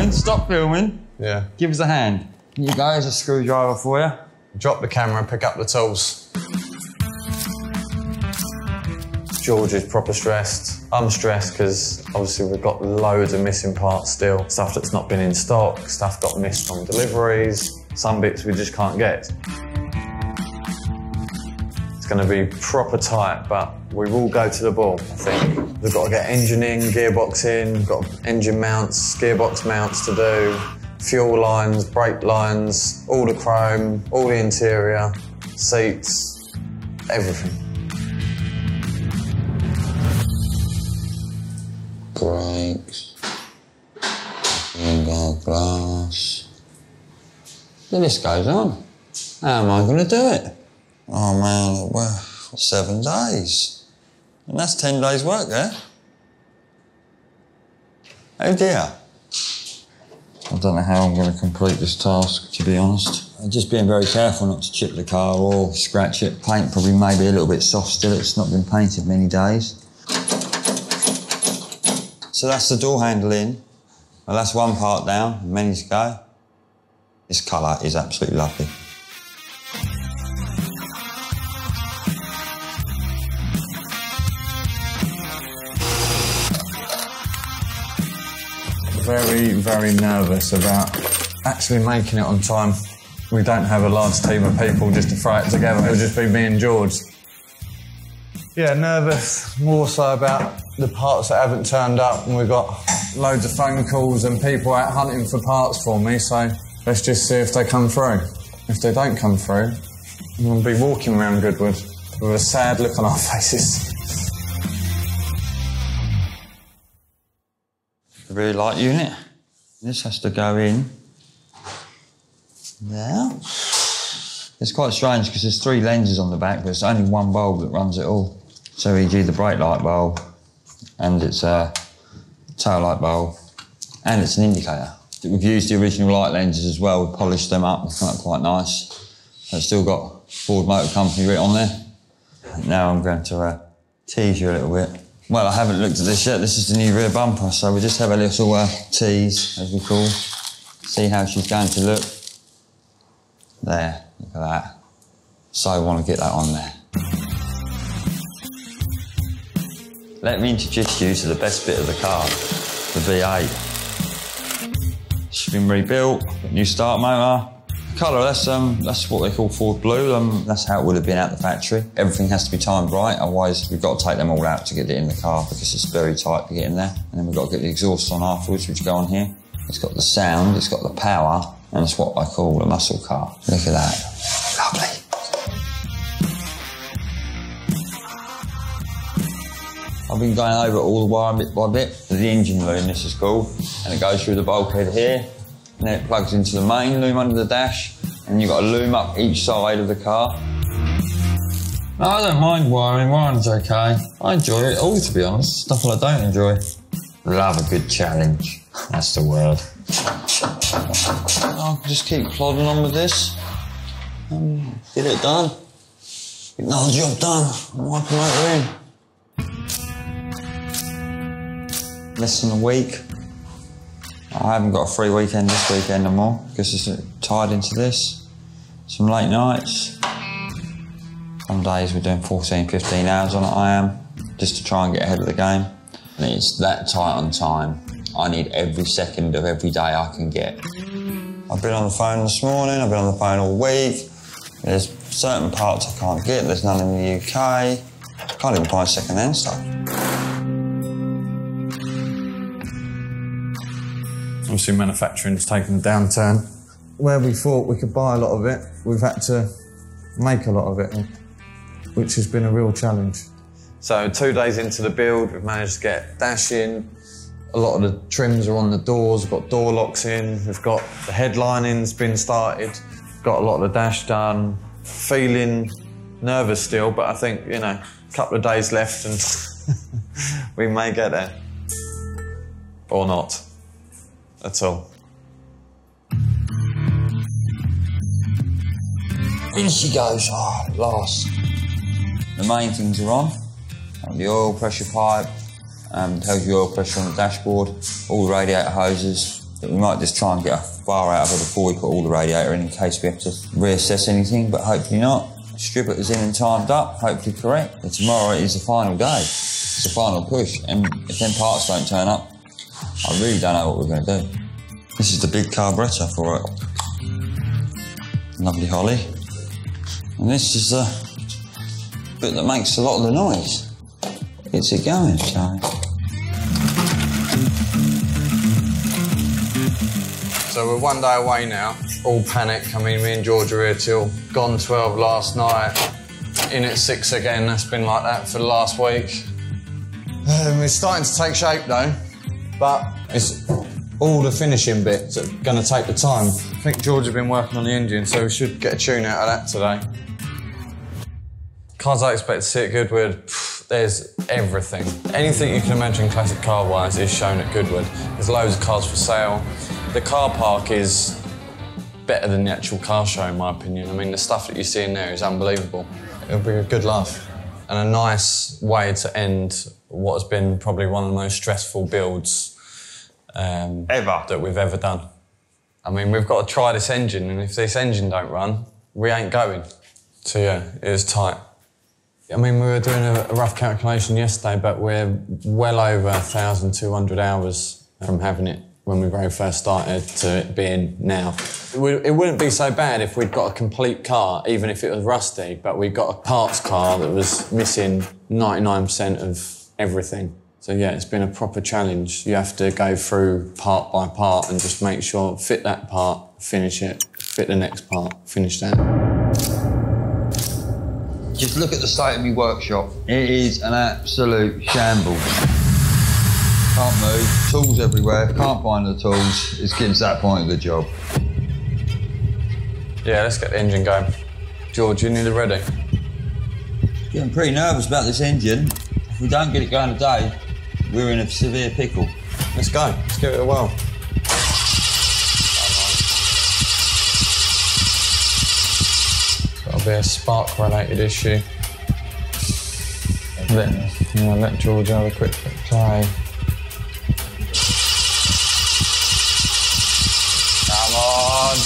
filming, stop filming. Yeah. Give us a hand. You go, here's a screwdriver for you. Drop the camera and pick up the tools. George is proper stressed. I'm stressed because obviously we've got loads of missing parts still. Stuff that's not been in stock, stuff got missed from deliveries, some bits we just can't get. It's going to be proper tight, but we will go to the ball, I think. We've got to get engine in, gearbox in, we've got engine mounts, gearbox mounts to do, fuel lines, brake lines, all the chrome, all the interior, seats, everything. Brakes, window glass. The list goes on. How am I going to do it? Oh man, well, 7 days. And that's 10 days' work there. Oh dear. I don't know how I'm going to complete this task, to be honest. I'm just being very careful not to chip the car or scratch it. Paint probably maybe a little bit soft still. It's not been painted many days. So that's the door handle in. Well, that's one part down, many to go. This colour is absolutely lovely. Very, very nervous about actually making it on time. We don't have a large team of people just to throw it together. It'll just be me and George. Yeah, nervous, more so about the parts that haven't turned up, and we've got loads of phone calls and people out hunting for parts for me, so let's just see if they come through. If they don't come through, we'll be walking around Goodwood with a sad look on our faces. Really light unit. This has to go in now. It's quite strange because there's 3 lenses on the back, but there's only one bulb that runs it all. So e.g. the brake light bulb, and it's a tail light bulb, and it's an indicator. We've used the original light lenses as well. We've polished them up. It's quite nice. It's still got Ford Motor Company written on there. Now I'm going to tease you a little bit. Well, I haven't looked at this yet. This is the new rear bumper, so we'll just have a little tease, as we call. See how she's going to look. There, look at that. So I want to get that on there. Let me introduce you to the best bit of the car, the V8. She's been rebuilt, new start motor. Colour, that's what they call Ford Blue. That's how it would have been at the factory. Everything has to be timed right, otherwise we've got to take them all out to get it in the car because it's very tight to get in there. And then we've got to get the exhaust on afterwards, which go on here. It's got the sound, it's got the power, and it's what I call a muscle car. Look at that. Lovely. I've been going over all the wire bit by bit. The engine loom, this is called, and it goes through the bulkhead here. And then it plugs into the main loom under the dash, and you've got a loom up each side of the car. No, I don't mind wiring, wiring's okay. I enjoy it all, to be honest. Stuff that I don't enjoy. Love a good challenge. That's the word. I'll just keep plodding on with this. Get it done. Get another job done. Wipe the motor in. Less than a week. I haven't got a free weekend this weekend no more because it's tied into this. Some late nights. Some days we're doing 14, 15 hours on it, I am, just to try and get ahead of the game. And it's that tight on time. I need every second of every day I can get. I've been on the phone this morning, I've been on the phone all week. There's certain parts I can't get, there's none in the UK. I can't even find second-hand stuff. Obviously manufacturing's taken a downturn. Where we thought we could buy a lot of it, we've had to make a lot of it, which has been a real challenge. So 2 days into the build, we've managed to get dash in. A lot of the trims are on the doors, we've got door locks in, we've got the headlining's been started, got a lot of the dash done. Feeling nervous still, but I think, you know, a couple of days left and we may get there. Or not. That's all. In she goes, oh, at last. The main things are on. The oil pressure pipe, tells you oil pressure on the dashboard, all the radiator hoses, We might just try and get a bar out of it before we put all the radiator in case we have to reassess anything, but hopefully not. Strip it is in and timed up, hopefully correct. But tomorrow is the final day. It's the final push, and if them parts don't turn up, I really don't know what we're going to do. This is the big carburettor for it. Lovely Holly. And this is the bit that makes a lot of the noise. Gets it going, so. So we're 1 day away now, all panic. I mean, me and George are here till gone 12 last night, in at 6 again. That's been like that for the last week. It's starting to take shape though, but it's all the finishing bits that are going to take the time. I think George has been working on the engine, so we should get a tune out of that today. Cars I expect to see at Goodwood, there's everything. Anything you can imagine classic car-wise is shown at Goodwood. There's loads of cars for sale. The car park is better than the actual car show, in my opinion. I mean, the stuff that you see in there is unbelievable. It'll be a good laugh and a nice way to end what has been probably one of the most stressful builds ever that we've ever done. I mean, we've got to try this engine, and if this engine don't run, we ain't going. So yeah, it is tight. I mean, we were doing a rough calculation yesterday, but we're well over 1,200 hours from having it when we very first started to it being now. It wouldn't be so bad if we'd got a complete car, even if it was rusty, but we got a parts car that was missing 99% of everything. So yeah, it's been a proper challenge. You have to go through part by part and just make sure, fit that part, finish it, fit the next part, finish that. Just look at the state of my workshop. It is an absolute shambles. Can't move, tools everywhere, can't find the tools. It's getting to that point of the job. Yeah, let's get the engine going. George, you nearly ready? Getting pretty nervous about this engine. If we don't get it going today, we're in a severe pickle. Let's go, let's give it a whirl. That'll be a spark-related issue. Let George have a quick play. Come on!